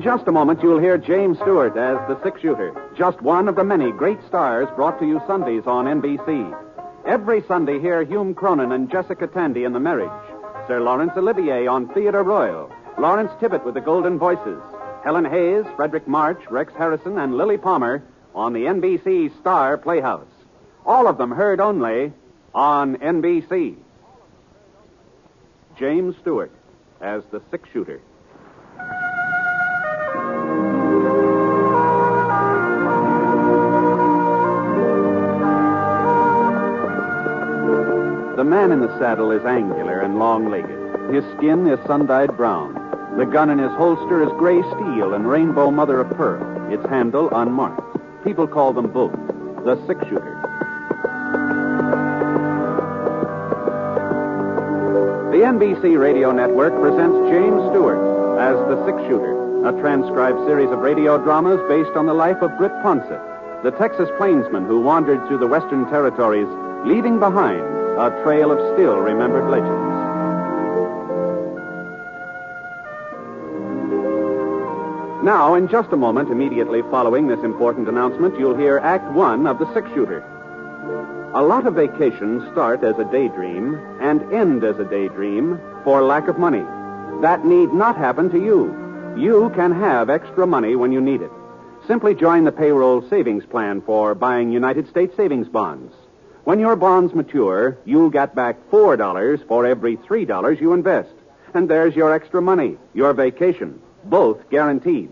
just a moment, you'll hear James Stewart as the six-shooter, just one of the many great stars brought to you Sundays on NBC. Every Sunday, hear Hume Cronin and Jessica Tandy in The Marriage, Sir Laurence Olivier on Theatre Royal, Lawrence Tibbett with the Golden Voices, Helen Hayes, Frederick March, Rex Harrison, and Lily Palmer on the NBC Star Playhouse. All of them heard only on NBC. James Stewart as the six-shooter. The man in the saddle is angular and long-legged. His skin is sun-dyed brown. The gun in his holster is gray steel and rainbow mother of pearl, its handle unmarked. People call them both the six-shooter. The NBC Radio Network presents James Stewart as the six-shooter, a transcribed series of radio dramas based on the life of Britt Ponsett, the Texas plainsman who wandered through the Western Territories, leaving behind a trail of still-remembered legends. Now, in just a moment, immediately following this important announcement, you'll hear Act One of The Six-Shooter. A lot of vacations start as a daydream and end as a daydream for lack of money. That need not happen to you. You can have extra money when you need it. Simply join the payroll savings plan for buying United States savings bonds. When your bonds mature, you'll get back $4 for every $3 you invest. And there's your extra money, your vacation, both guaranteed.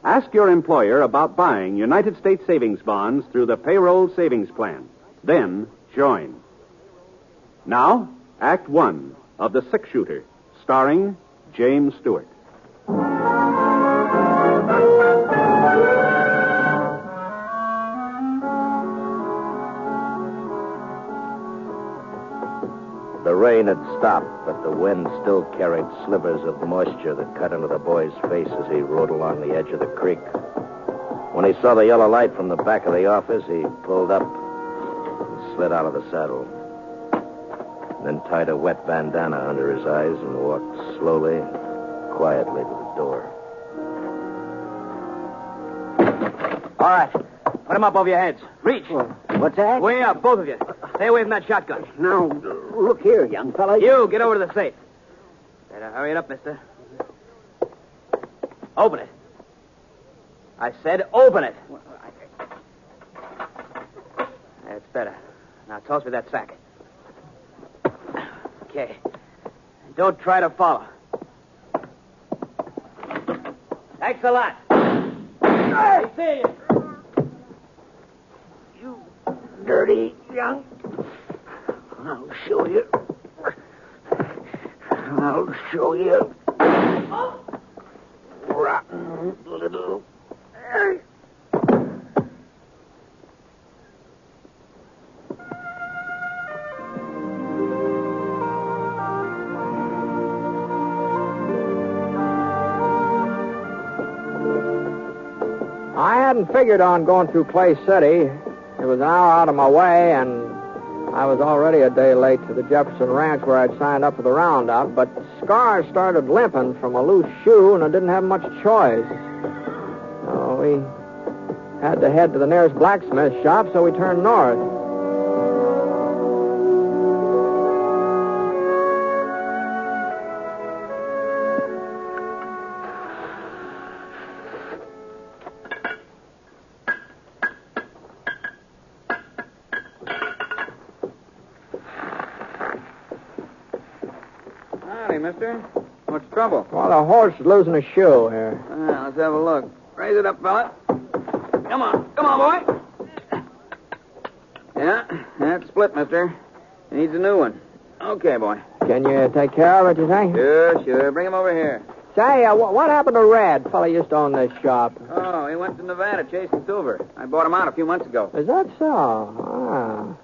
Ask your employer about buying United States savings bonds through the payroll savings plan. Then join. Now, Act One of The Six-Shooter, starring James Stewart. The rain had stopped, but the wind still carried slivers of moisture that cut into the boy's face as he rode along the edge of the creek. When he saw the yellow light from the back of the office, he pulled up and slid out of the saddle. Then tied a wet bandana under his eyes and walked slowly, quietly to the door. All right. Put him up over your heads. Reach. What's that? Way up, both of you. Stay away from that shotgun. Now, look here, young fella. You, get over to the safe. Better hurry it up, mister. Open it. I said open it. That's better. Now, toss me that sack. Okay. Don't try to follow. Thanks a lot. I see you. Dirty young. I'll show you. I'll show you. Rotten little. I hadn't figured on going through Clay City. It was an hour out of my way, and I was already a day late to the Jefferson Ranch where I'd signed up for the roundup, but scars started limping from a loose shoe, and I didn't have much choice. So we had to head to the nearest blacksmith shop, so we turned north. Mister. What's the trouble? Well, the horse is losing a shoe here. Let's have a look. Raise it up, fella. Come on, boy. Yeah, that's split, mister. Needs a new one. Okay, boy. Can you take care of it, you think? Sure. Bring him over here. Say, what happened to Red? Fella used to own this shop. Oh, he went to Nevada chasing silver. I bought him out a few months ago. Is that so?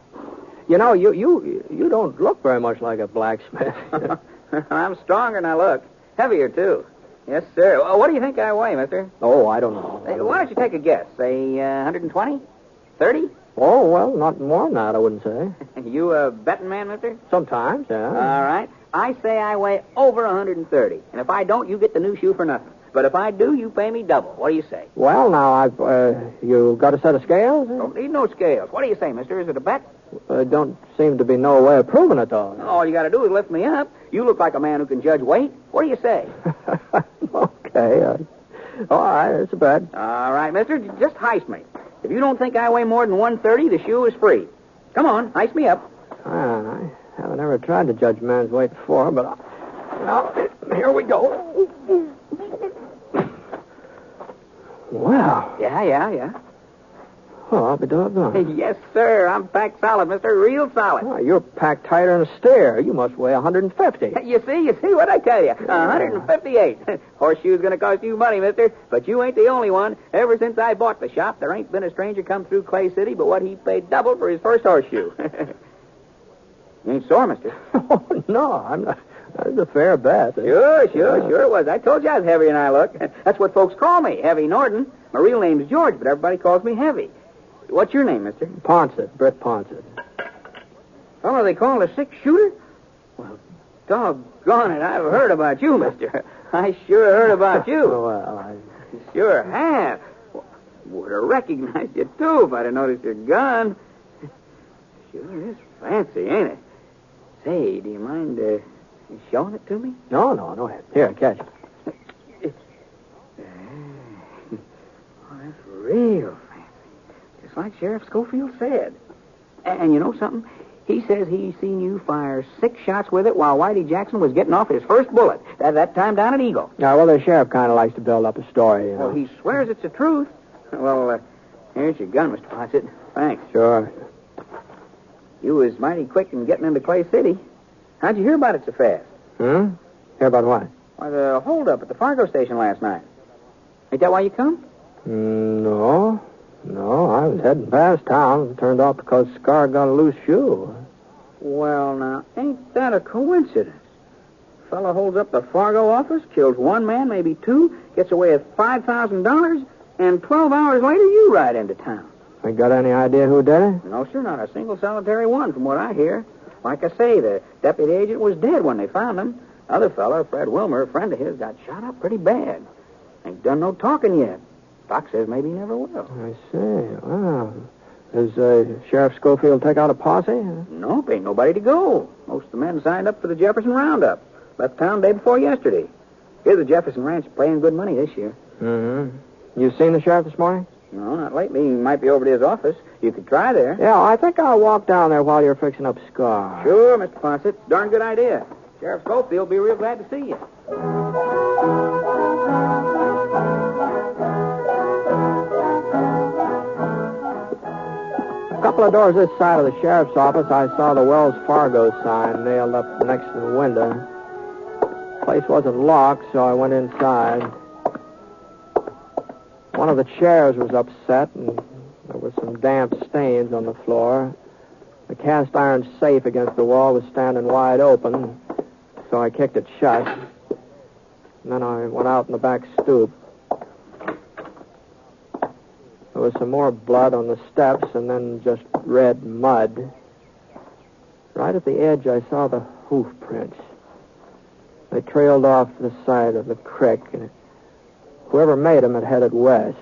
You know, you don't look very much like a blacksmith. I'm stronger than I look. Heavier, too. Yes, sir. Well, what do you think I weigh, mister? Oh, I don't know. Hey, why don't you take a guess? Say 120? 30? Oh, well, not more than that, I wouldn't say. You a betting man, mister? Sometimes, yeah. All right. I say I weigh over 130. And if I don't, you get the new shoe for nothing. but if I do, you pay me double. What do you say? Well, now, you got a set of scales? Don't need no scales. What do you say, mister? Is it a bet? Don't seem to be no way of proving it, though. All you got to do is lift me up. You look like a man who can judge weight. What do you say? Okay. All right, it's a bet. All right, mister, just heist me. If you don't think I weigh more than 130, the shoe is free. Come on, heist me up. I haven't ever tried to judge a man's weight before, but... Well, here we go. Wow. Yeah. Oh, I'll be doggone. Yes, sir. I'm packed solid, mister. Real solid. Oh, you're packed tighter than a steer. You must weigh 150. You see what I tell you? 158. Horseshoe's going to cost you money, mister. But you ain't the only one. Ever since I bought the shop, there ain't been a stranger come through Clay City but what he paid double for his first horseshoe. You ain't sore, mister. Oh, no, I'm not. That's a fair bet. Sure it was. I told you I was heavier than I look. That's what folks call me, Heavy Norton. My real name's George, but everybody calls me Heavy. What's your name, mister? Ponsett, Britt Ponsett. Fellow they call a six-shooter? Well, doggone it, I've heard about you, mister. I sure heard about you. Well, I sure have. Would have recognized you, too, if I'd have noticed your gun. Sure is fancy, ain't it? Say, do you mind showing it to me? No. Here, catch it. Oh, that's real fancy. Just like Sheriff Scofield said. And you know something? He says he's seen you fire 6 shots with it while Whitey Jackson was getting off his first bullet. That time down at Eagle. Yeah, well, the sheriff kind of likes to build up a story, you know. Well, he swears it's the truth. Well, here's your gun, Mr. Ponsett. Thanks. Sure. You was mighty quick in getting into Clay City. How'd you hear about it so fast? Hear about what? Why, the holdup at the Fargo station last night. Ain't that why you come? No, I was heading past town. It turned out because Scar got a loose shoe. Well, now, ain't that a coincidence? Fellow holds up the Fargo office, kills one man, maybe 2, gets away with $5,000, and 12 hours later you ride into town. You got any idea who did it? No, sir, not a single solitary one from what I hear. Like I say, the deputy agent was dead when they found him. Other fellow, Fred Wilmer, a friend of his, got shot up pretty bad. Ain't done no talking yet. Doc says maybe he never will. I see. Wow. Does Sheriff Scofield take out a posse? Nope, ain't nobody to go. Most of the men signed up for the Jefferson Roundup. Left town day before yesterday. Here's the Jefferson Ranch paying good money this year. Mm-hmm. You seen the sheriff this morning? No, not lately. He might be over to his office. You could try there. Yeah, I think I'll walk down there while you're fixing up Scar. Sure, Mr. Ponsett. Darn good idea. Sheriff Scofield will be real glad to see you. A couple of doors this side of the sheriff's office, I saw the Wells Fargo sign nailed up next to the window. The place wasn't locked, so I went inside. One of the chairs was upset, and there were some damp stains on the floor. The cast-iron safe against the wall was standing wide open, so I kicked it shut. And then I went out in the back stoop. There was some more blood on the steps, and then just red mud. Right at the edge, I saw the hoof prints. They trailed off the side of the creek, and whoever made them had headed west.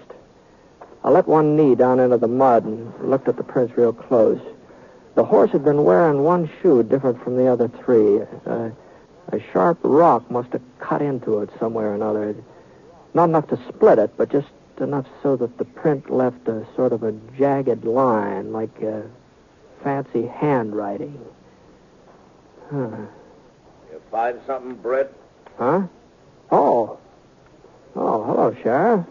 I let one knee down into the mud and looked at the prints real close. The horse had been wearing one shoe different from the other 3. A sharp rock must have cut into it somewhere or another. Not enough to split it, but just enough so that the print left a sort of a jagged line, like fancy handwriting. You find something, Britt? Huh? Oh, hello, Sheriff.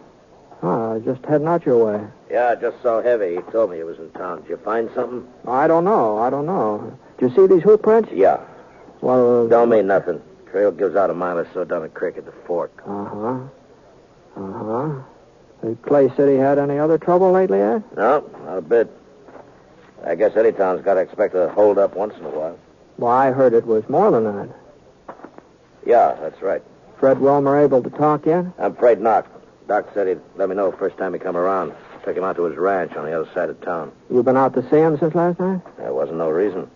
I was just heading out your way. Yeah, I just saw Heavy. He told me he was in town. Did you find something? I don't know. Did you see these hoof prints? Yeah. Well, Don't mean nothing. Trail gives out a mile or so down the creek at the fork. Has Clay City had any other trouble lately, Ed? No, not a bit. I guess any town's got to expect a hold-up once in a while. Well, I heard it was more than that. Yeah, that's right. Fred Wilmer able to talk yet? I'm afraid not. Doc said he'd let me know the first time he come around. Took him out to his ranch on the other side of town. You been out to see him since last night? There wasn't no reason.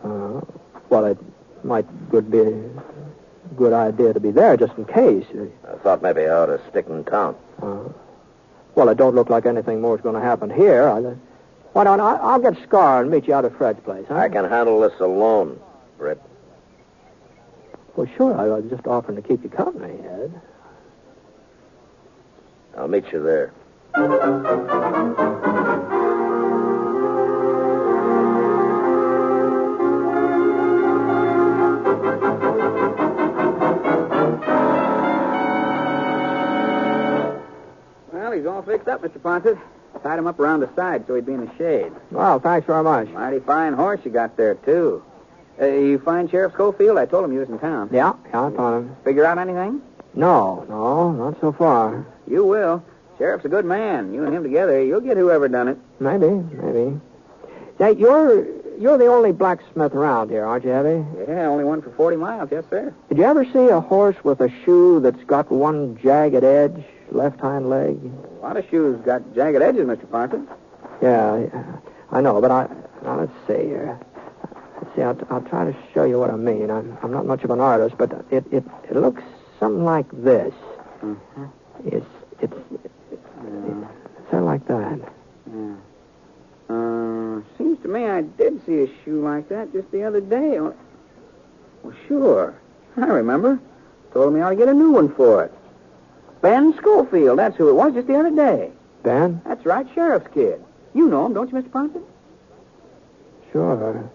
Well, it might a good idea to be there just in case. I thought maybe I ought to stick in town. Well, it don't look like anything more is going to happen here. Why don't I'll get Scar and meet you out at Fred's place, huh? I can handle this alone, Britt. Well, sure. I was just offering to keep you company, Ed. I'll meet you there. Well, he's all fixed up, Mr. Ponset. Tied him up around the side so he'd be in the shade. Well, thanks very much. Mighty fine horse you got there, too. You find Sheriff Scofield? I told him you was in town. Yeah, I found him. Figure out anything? No, not so far. You will. Sheriff's a good man. You and him together, you'll get whoever done it. Maybe. Say, you're the only blacksmith around here, aren't you, Evie? Yeah, only one for 40 miles, yes, sir. Did you ever see a horse with a shoe that's got one jagged edge, left hind leg? A lot of shoes got jagged edges, Mr. Ponset. Yeah, I know, but now let's see here. Let's see, I'll try to show you what I mean. I'm not much of an artist, but it looks something like this. Mm-hmm. It's sort of like that. Yeah. Seems to me I did see a shoe like that just the other day. Well, sure. I remember. Told me I ought to get a new one for it. Ben Scofield, that's who it was just the other day. Ben? That's right, Sheriff's kid. You know him, don't you, Mr. Ponset? Sure.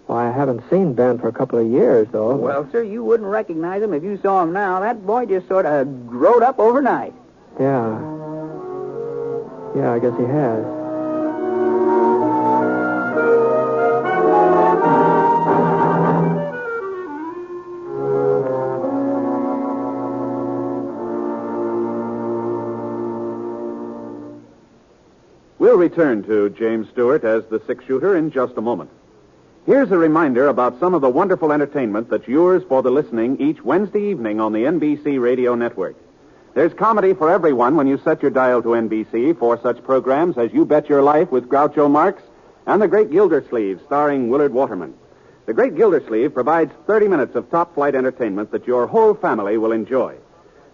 Well, I haven't seen Ben for a couple of years, though. Well, sir, you wouldn't recognize him if you saw him now. That boy just sort of growed up overnight. Yeah. Yeah, I guess he has. We'll return to James Stewart as the six-shooter in just a moment. Here's a reminder about some of the wonderful entertainment that's yours for the listening each Wednesday evening on the NBC radio network. There's comedy for everyone when you set your dial to NBC for such programs as You Bet Your Life with Groucho Marx and The Great Gildersleeve starring Willard Waterman. The Great Gildersleeve provides 30 minutes of top-flight entertainment that your whole family will enjoy.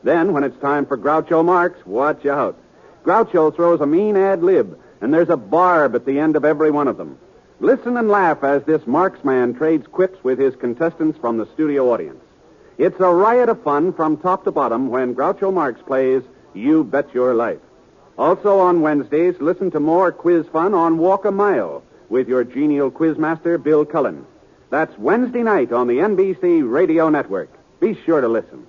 Then, when it's time for Groucho Marx, watch out. Groucho throws a mean ad-lib, and there's a barb at the end of every one of them. Listen and laugh as this marksman trades quips with his contestants from the studio audience. It's a riot of fun from top to bottom when Groucho Marx plays You Bet Your Life. Also on Wednesdays, listen to more quiz fun on Walk a Mile with your genial quizmaster, Bill Cullen. That's Wednesday night on the NBC Radio Network. Be sure to listen.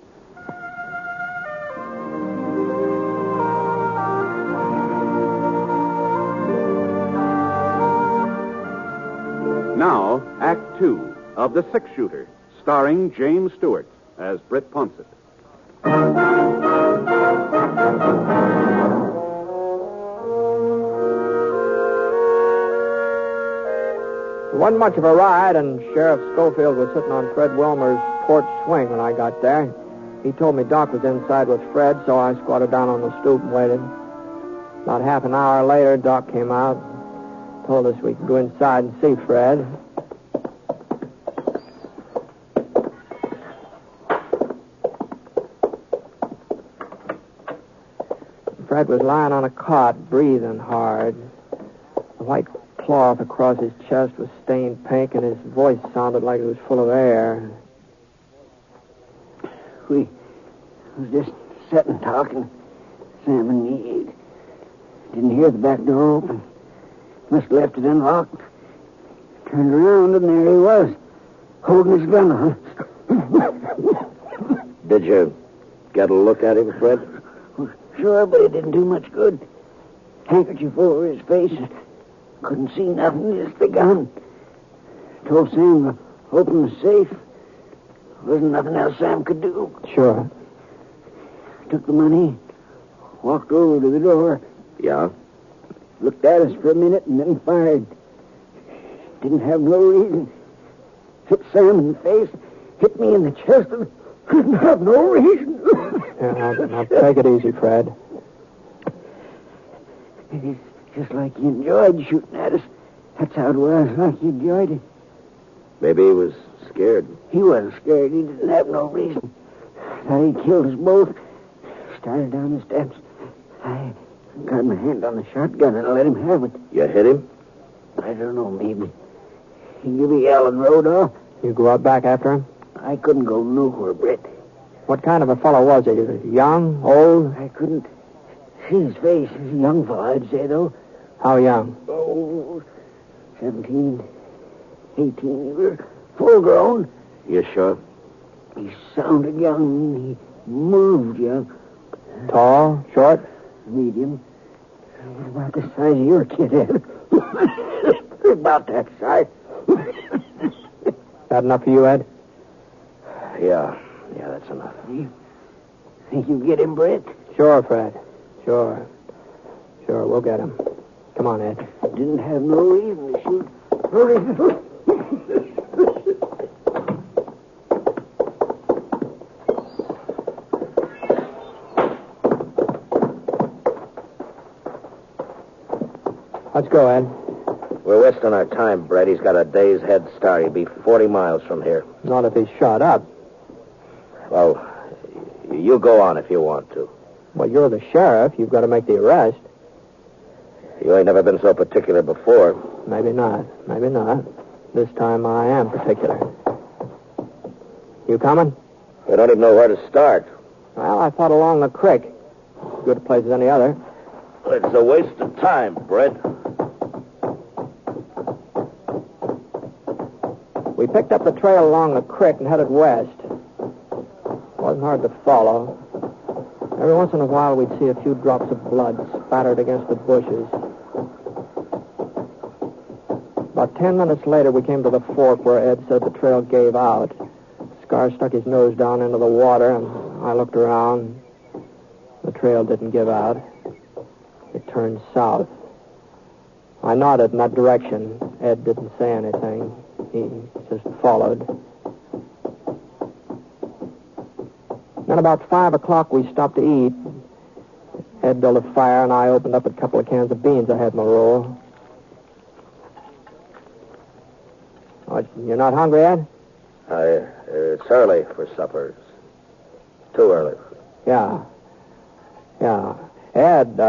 Now, Act 2 of The Six-Shooter, starring James Stewart as Britt Ponset. It wasn't much of a ride, and Sheriff Scofield was sitting on Fred Wilmer's porch swing when I got there. He told me Doc was inside with Fred, so I squatted down on the stoop and waited. About half an hour later, Doc came out, told us we could go inside and see Fred. Fred was lying on a cot, breathing hard. The white cloth across his chest was stained pink, and his voice sounded like it was full of air. We was just sitting talking, Sam and me. Didn't hear the back door open. Must have left it unlocked. Turned around, and there he was, holding his gun on. Did you get a look at him, Fred? Sure, but it didn't do much good. Handkerchief over his face. Couldn't see nothing, just the gun. Told Sam to open the safe. Wasn't nothing else Sam could do. Sure. Took the money, walked over to the door. Yeah? Looked at us for a minute and then fired. Didn't have no reason. Hit Sam in the face, hit me in the chest, and couldn't have no reason. Now take it easy, Fred. It's just like he enjoyed shooting at us. That's how it was, like he enjoyed it. Maybe he was scared. He wasn't scared. He didn't have no reason. Thought he killed us both. Started down the steps. I got my hand on the shotgun and let him have it. You hit him? I don't know, maybe. He gave a yell and rode off. You go out back after him? I couldn't go nowhere, Brett. What kind of a fellow was he? Young? Old? I couldn't see his face. He's a young fellow, I'd say, though. How young? Oh, 17, 18. He was full grown. You sure? He sounded young. He moved young. Tall? Short? Medium. About the size of your kid, Ed. About that size. That enough for you, Ed? Yeah, that's enough. Think you get him, Brett? Sure, Fred. Sure, we'll get him. Come on, Ed. Didn't have no reason to shoot. Hurry. Let's go, Ed. We're wasting our time, Brett. He's got a day's head start. He'll be 40 miles from here. Not if he's shot up. Well, you go on if you want to. Well, you're the sheriff. You've got to make the arrest. You ain't never been so particular before. Maybe not. This time I am particular. You coming? We don't even know where to start. Well, I thought along the creek. Good a place as any other. It's a waste of time, Brett. We picked up the trail along the creek and headed west. Wasn't hard to follow. Every once in a while, we'd see a few drops of blood spattered against the bushes. About 10 minutes later, we came to the fork where Ed said the trail gave out. Scar stuck his nose down into the water, and I looked around. The trail didn't give out. It turned south. I nodded in that direction. Ed didn't say anything. He just followed. Then about 5 o'clock, we stopped to eat. Ed built a fire, and I opened up a couple of cans of beans I had in my roll. Oh, you're not hungry, Ed? It's early for supper. It's too early. Yeah. Ed,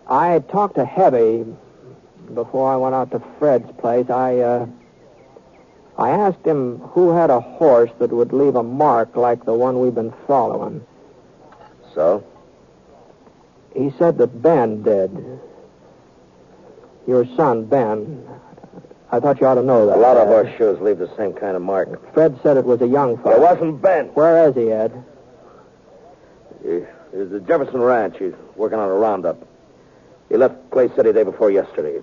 I talked to Heavy before I went out to Fred's place. I asked him who had a horse that would leave a mark like the one we've been following. So? He said that Ben did. Your son, Ben. I thought you ought to know that. A lot of Ed. horseshoes leave the same kind of mark. Fred said it was a young fellow. It wasn't Ben. Where is he, Ed? He's at Jefferson Ranch. He's working on a roundup. He left Clay City day before yesterday.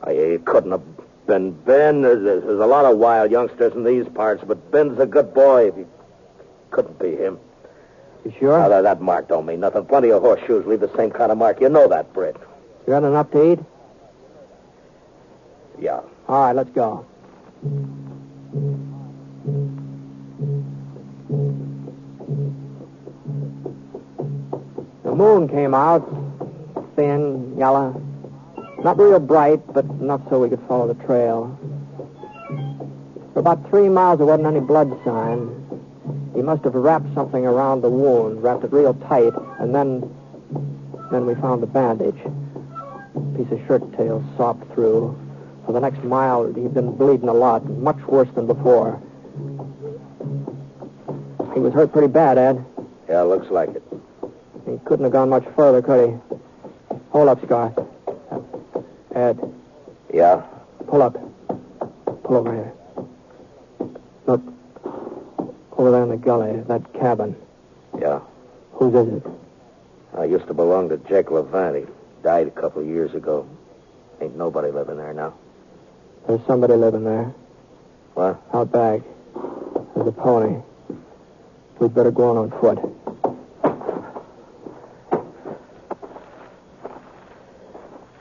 It couldn't have been Ben. There's a lot of wild youngsters in these parts, but Ben's a good boy. It couldn't be him. You sure? Now, that mark don't mean nothing. Plenty of horseshoes leave the same kind of mark. You know that, Britt. You got enough to eat? Yeah. All right, let's go. The moon came out, thin, yellow. Not real bright, but enough so we could follow the trail. For about 3 miles, there wasn't any blood sign. He must have wrapped something around the wound, wrapped it real tight, and then we found the bandage. A piece of shirt tail sopped through. For the next mile, he'd been bleeding a lot, much worse than before. He was hurt pretty bad, Ed. Yeah, looks like it. He couldn't have gone much further, could he? Hold up, Scar. Ed. Yeah? Pull up. Pull over here. Look. Over there in the gully, that cabin. Yeah. Whose is it? I used to belong to Jake Levant. He died a couple of years ago. Ain't nobody living there now. There's somebody living there. What? Out back. There's a pony. We'd better go on foot.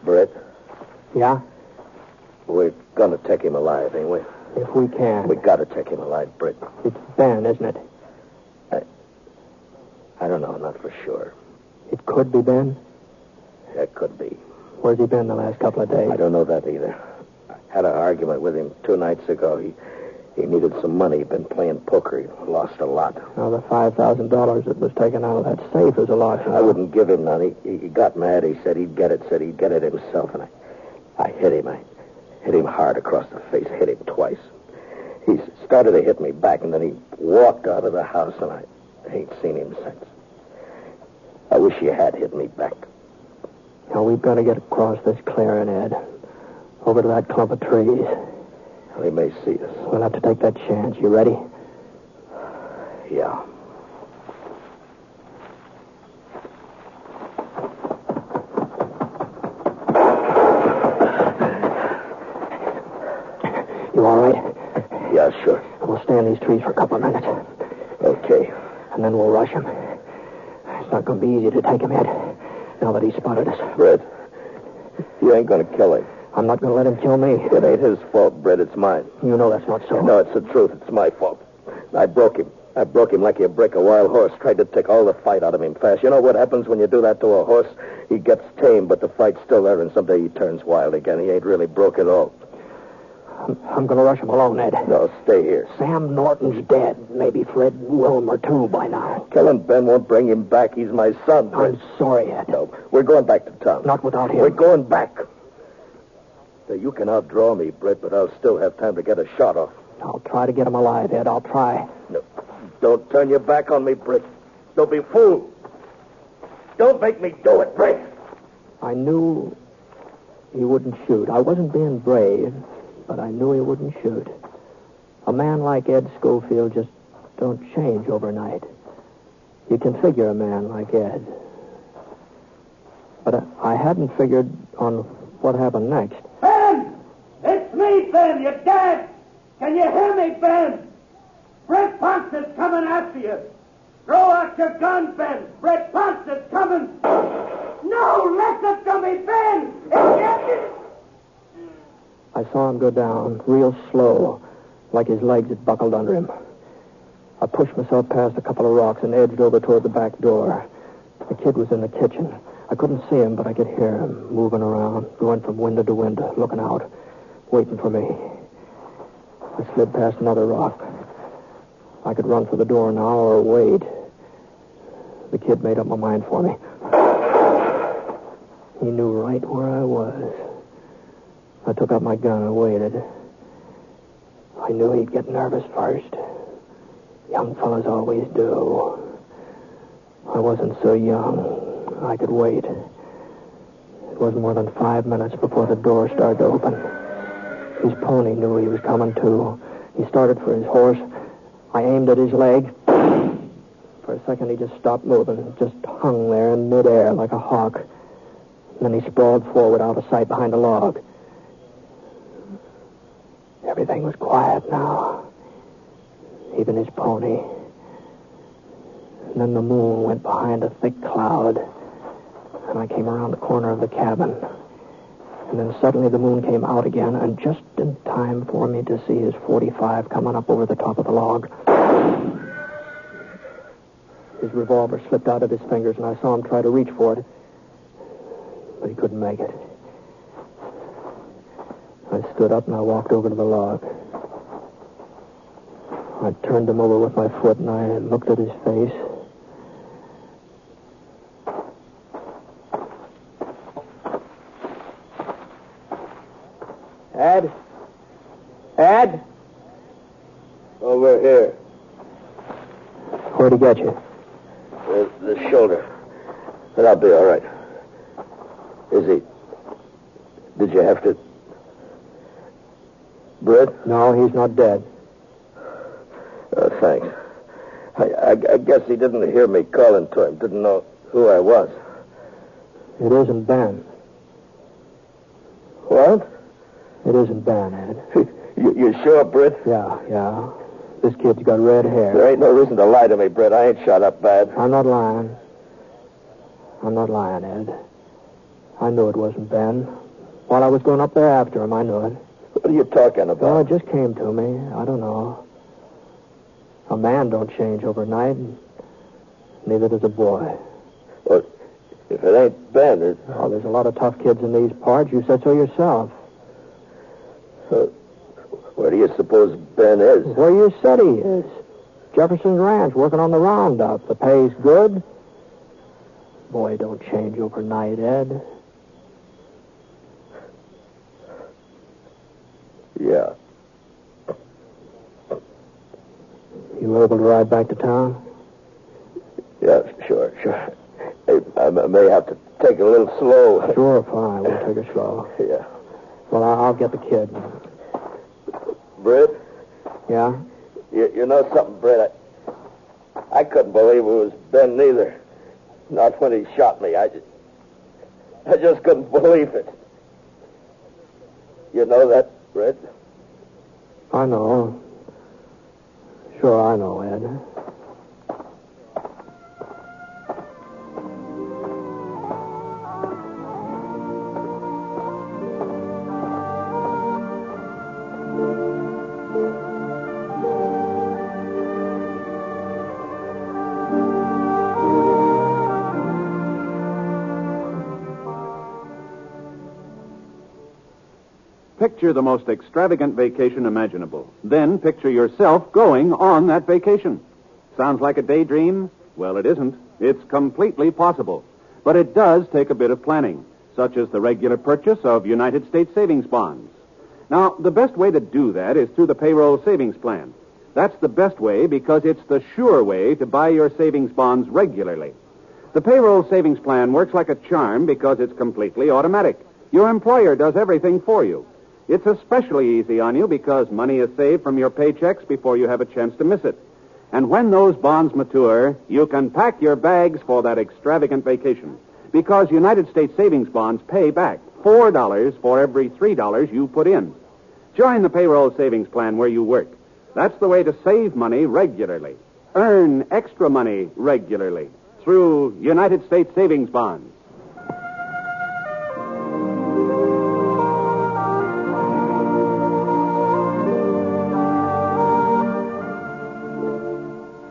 Britt? Yeah? We're gonna take him alive, ain't we? If we can. We gotta take him alive, Britt. It's Ben, isn't it? I don't know, not for sure. It could be Ben? That could be. Where's he been the last couple of days? I don't know that either. I had an argument with him 2 nights ago. He needed some money. He'd been playing poker. He lost a lot. Now, the $5,000 that was taken out of that safe is a lot. I wouldn't give him none. He got mad. He said he'd get it. Said he'd get it himself. And I hit him. I hit him hard across the face. Hit him twice. He started to hit me back, and then he walked out of the house, and I ain't seen him since. I wish you had hit me back. Now, we've got to get across this clearing, Ed. Over to that clump of trees. Well, he may see us. We'll have to take that chance. You ready? Yeah. You all right? Yeah, sure. We'll stay in these trees for a couple of minutes. Okay. And then we'll rush him. It's not going to be easy to take him, Ed, now that he's spotted us. Brett, you ain't going to kill him. I'm not going to let him kill me. It ain't his fault, Brett. It's mine. You know that's not so. No, it's the truth. It's my fault. I broke him. I broke him like you break a wild horse. Tried to take all the fight out of him fast. You know what happens when you do that to a horse? He gets tame, but the fight's still there, and someday he turns wild again. He ain't really broke at all. I'm going to rush him alone, Ed. No, stay here. Sam Norton's dead. Maybe Fred Wilmer, too, by now. Killing Ben won't bring him back. He's my son, Brett. I'm sorry, Ed. No, we're going back to town. Not without him. We're going back. Now, you can outdraw me, Brett, but I'll still have time to get a shot off. I'll try to get him alive, Ed. I'll try. No, don't turn your back on me, Brett. Don't be fooled. Don't make me do it, Brett. I knew he wouldn't shoot. I wasn't being brave, but I knew he wouldn't shoot. A man like Ed Scofield just don't change overnight. You can figure a man like Ed. But I hadn't figured on what happened next. Ben! It's me, Ben! You're dead! Can you hear me, Ben? Brett Ponce is coming after you. Throw out your gun, Ben! Brett Ponce is coming! No! Listen to me, Ben! I saw him go down, real slow, like his legs had buckled under him. I pushed myself past a couple of rocks and edged over toward the back door. The kid was in the kitchen. I couldn't see him, but I could hear him moving around, going from window to window, looking out, waiting for me. I slid past another rock. I could run for the door now or wait. The kid made up my mind for me. He knew right where I was. I took out my gun and waited. I knew he'd get nervous first. Young fellas always do. I wasn't so young. I could wait. It wasn't more than 5 minutes before the door started to open. His pony knew he was coming, too. He started for his horse. I aimed at his leg. For a second, he just stopped moving, just hung there in midair like a hawk. And then he sprawled forward out of sight behind a log. Everything was quiet now. Even his pony. And then the moon went behind a thick cloud. And I came around the corner of the cabin. And then suddenly the moon came out again, and just in time for me to see his .45 coming up over the top of the log. His revolver slipped out of his fingers, and I saw him try to reach for it. But he couldn't make it. I stood up and I walked over to the log. I turned him over with my foot, and I looked at his face. Ed? Ed? Over here. Where'd he get you? The shoulder. But I'll be all right. Is he... Did you have to... Brett? No, he's not dead. Oh, thanks. I guess he didn't hear me calling to him. Didn't know who I was. It isn't Ben. What? It isn't Ben, Ed. You sure, Brett? Yeah. This kid's got red hair. There ain't no reason to lie to me, Brett. I ain't shot up bad. I'm not lying, Ed. I knew it wasn't Ben. While I was going up there after him, I knew it. What are you talking about? Well, it just came to me. I don't know. A man don't change overnight. Neither does a boy. Well, if it ain't Ben, Oh, there's a lot of tough kids in these parts. You said so yourself. Where do you suppose Ben is? Where you said he is. Jefferson's Ranch, working on the roundup. The pay's good. Boy, don't change overnight, Ed. Yeah. You able to ride back to town? Yeah, sure. Hey, I may have to take it a little slow. Sure, fine. We'll take it slow. Yeah. Well, I'll get the kid. Britt? Yeah? You know something, Britt? I couldn't believe it was Ben neither. Not when he shot me. I just couldn't believe it. You know that, Britt? I know. Sure, I know, Ed. Picture the most extravagant vacation imaginable. Then picture yourself going on that vacation. Sounds like a daydream? Well, it isn't. It's completely possible. But it does take a bit of planning, such as the regular purchase of United States savings bonds. Now, the best way to do that is through the payroll savings plan. That's the best way because it's the sure way to buy your savings bonds regularly. The payroll savings plan works like a charm because it's completely automatic. Your employer does everything for you. It's especially easy on you because money is saved from your paychecks before you have a chance to miss it. And when those bonds mature, you can pack your bags for that extravagant vacation because United States savings bonds pay back $4 for every $3 you put in. Join the payroll savings plan where you work. That's the way to save money regularly. Earn extra money regularly through United States savings bonds.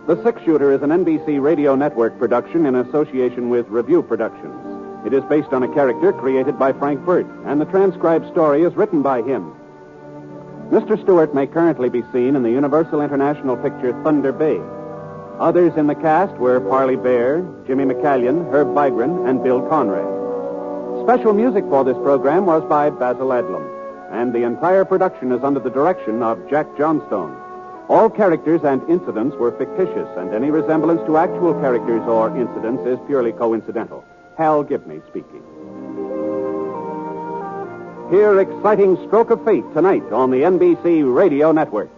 The Six Shooter is an NBC Radio Network production in association with Review Productions. It is based on a character created by Frank Burt, and the transcribed story is written by him. Mr. Stewart may currently be seen in the Universal International picture Thunder Bay. Others in the cast were Parley Bear, Jimmy McCallion, Herb Vigran, and Bill Conrad. Special music for this program was by Basil Adlam, and the entire production is under the direction of Jack Johnstone. All characters and incidents were fictitious, and any resemblance to actual characters or incidents is purely coincidental. Hal Gibney speaking. Hear Exciting Stroke of Fate tonight on the NBC Radio Network.